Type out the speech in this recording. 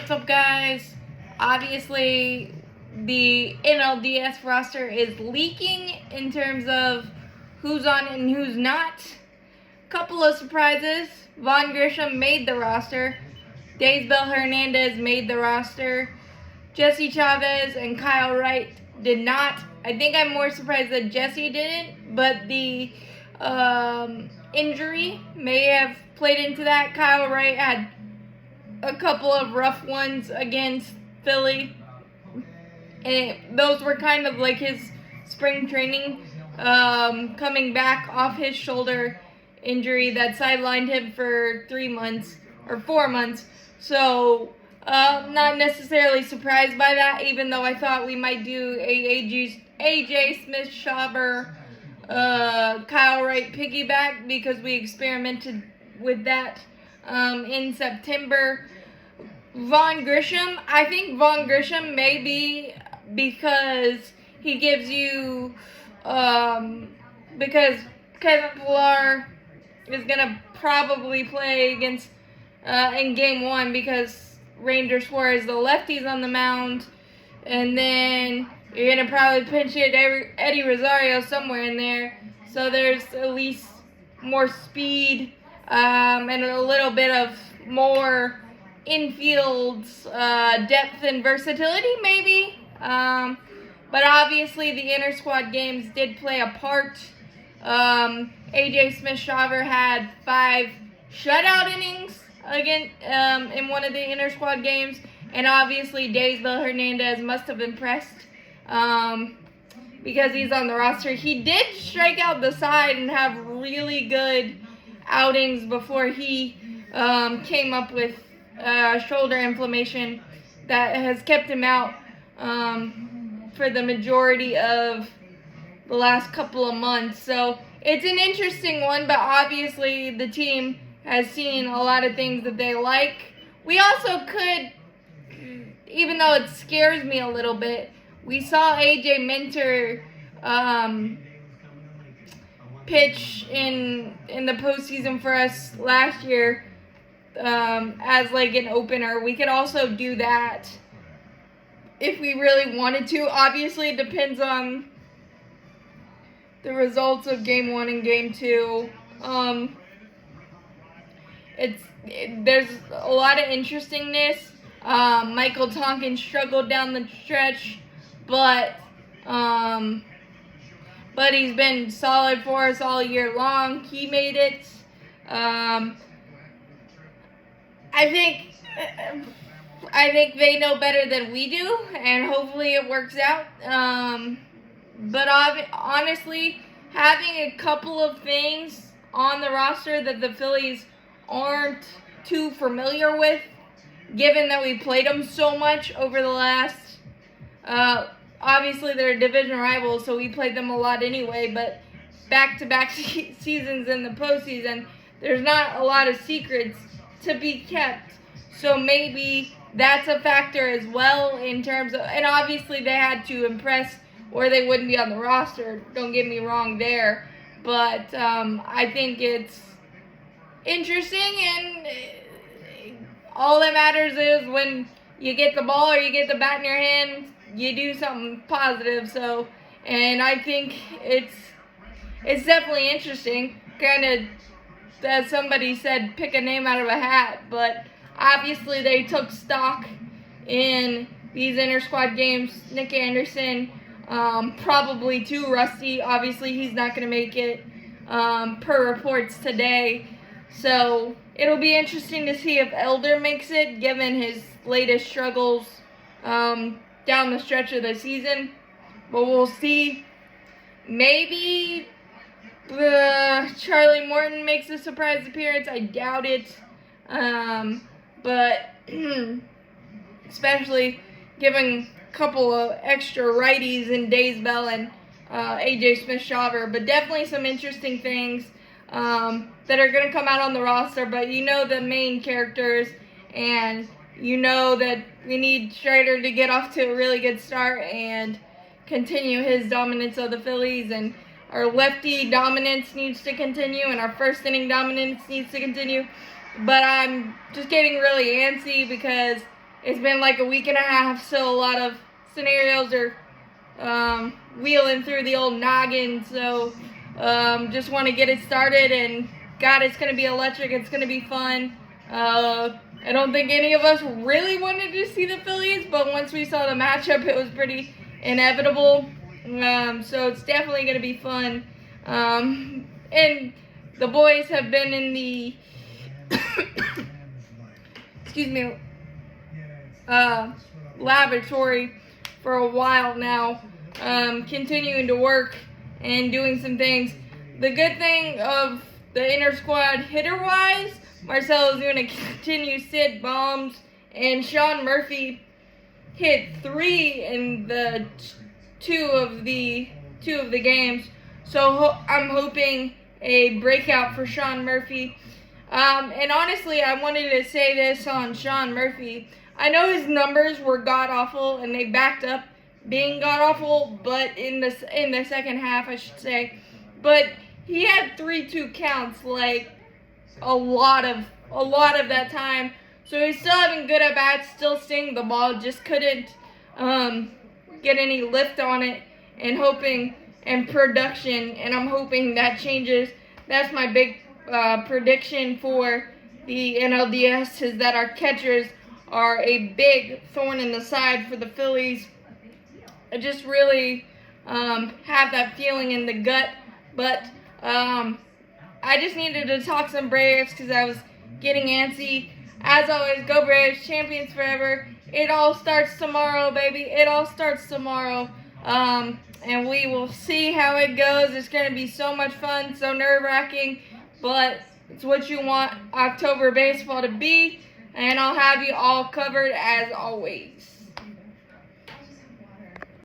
what's up, guys? Obviously, the NLDS roster is leaking in terms of who's on and who's not. Couple of surprises. Von Grisham made the roster. Daysbel Hernandez made the roster. Jesse Chavez and Kyle Wright did not. I think I'm more surprised that Jesse didn't, but the injury may have played into that. Kyle Wright had a couple of rough ones against Philly, and those were kind of like his spring training, coming back off his shoulder injury that sidelined him for 3 months or 4 months. So not necessarily surprised by that, even though I thought we might do a AJ Smith-Shawver, Kyle Wright piggyback, because we experimented with that in September. Von Grisham, I think Von Grisham may be because he gives you, because Kevin Pillar is going to probably play against, in game one, because Ranger Suarez, the lefty's on the mound, and then you're going to probably pinch hit Eddie Rosario somewhere in there, so there's at least more speed, and a little bit of more infield depth and versatility, maybe. But obviously the inter-squad games did play a part. AJ Smith-Shawver had 5 shutout innings again in one of the inter-squad games, and obviously Daysbel Hernandez must have impressed because he's on the roster. He did strike out the side and have really good outings before he came up with shoulder inflammation that has kept him out for the majority of the last couple of months. So it's an interesting one, but obviously the team has seen a lot of things that they like. We also could, even though it scares me a little bit, we saw AJ Minter pitch in the postseason for us last year, as like an opener. We could also do that if we really wanted to. Obviously, it depends on the results of game 1 and game 2. There's a lot of interestingness. Michael Tonkin struggled down the stretch, but he's been solid for us all year long. He made it. I think they know better than we do, and hopefully it works out. But honestly, having a couple of things on the roster that the Phillies aren't too familiar with, given that we played them so much over the last, obviously they're division rivals, so we played them a lot anyway, but back-to-back seasons in the postseason, there's not a lot of secrets to be kept. So maybe that's a factor as well in terms of, and obviously they had to impress or they wouldn't be on the roster, don't get me wrong there, but I think it's interesting, and all that matters is when you get the ball or you get the bat in your hand, you do something positive. So, and I think it's definitely interesting, kind of, as somebody said, pick a name out of a hat, but obviously they took stock in these inter-squad games. Nick Anderson, probably too rusty. Obviously he's not going to make it per reports today. So it'll be interesting to see if Elder makes it, given his latest struggles down the stretch of the season. But we'll see. Maybe Charlie Morton makes a surprise appearance. I doubt it. But especially giving a couple of extra righties in Daysbel and AJ Smith-Shawver. But definitely some interesting things that are going to come out on the roster. But you know the main characters, and you know that we need Strider to get off to a really good start and continue his dominance of the Phillies, and our lefty dominance needs to continue, and our first inning dominance needs to continue. But I'm just getting really antsy because it's been like a week and a half, so a lot of scenarios are wheeling through the old noggin. So just want to get it started, and God, it's going to be electric. It's going to be fun. I don't think any of us really wanted to see the Phillies, but once we saw the matchup, it was pretty inevitable. So it's definitely going to be fun. And the boys have been in the excuse me, laboratory for a while now, continuing to work and doing some things. The good thing of the inter-squad hitter-wise, Marcelo is going to continue sit bombs, and Sean Murphy hit 3 in the two of the games. So I'm hoping a breakout for Sean Murphy. And honestly, I wanted to say this on Sean Murphy. I know his numbers were god-awful, and they backed up being god-awful, but in the second half, I should say. But he had 3-2 counts, like a lot of that time. So he's still having good at-bats, still seeing the ball, just couldn't get any lift on it, and production, and I'm hoping that changes. That's my big prediction for the NLDS, is that our catchers are a big thorn in the side for the Phillies. I just really have that feeling in the gut, but I just needed to talk some Braves because I was getting antsy. As always, go Braves, champions forever. It all starts tomorrow, baby. It all starts tomorrow. And we will see how it goes. It's going to be so much fun, so nerve-wracking, but it's what you want October baseball to be, and I'll have you all covered as always.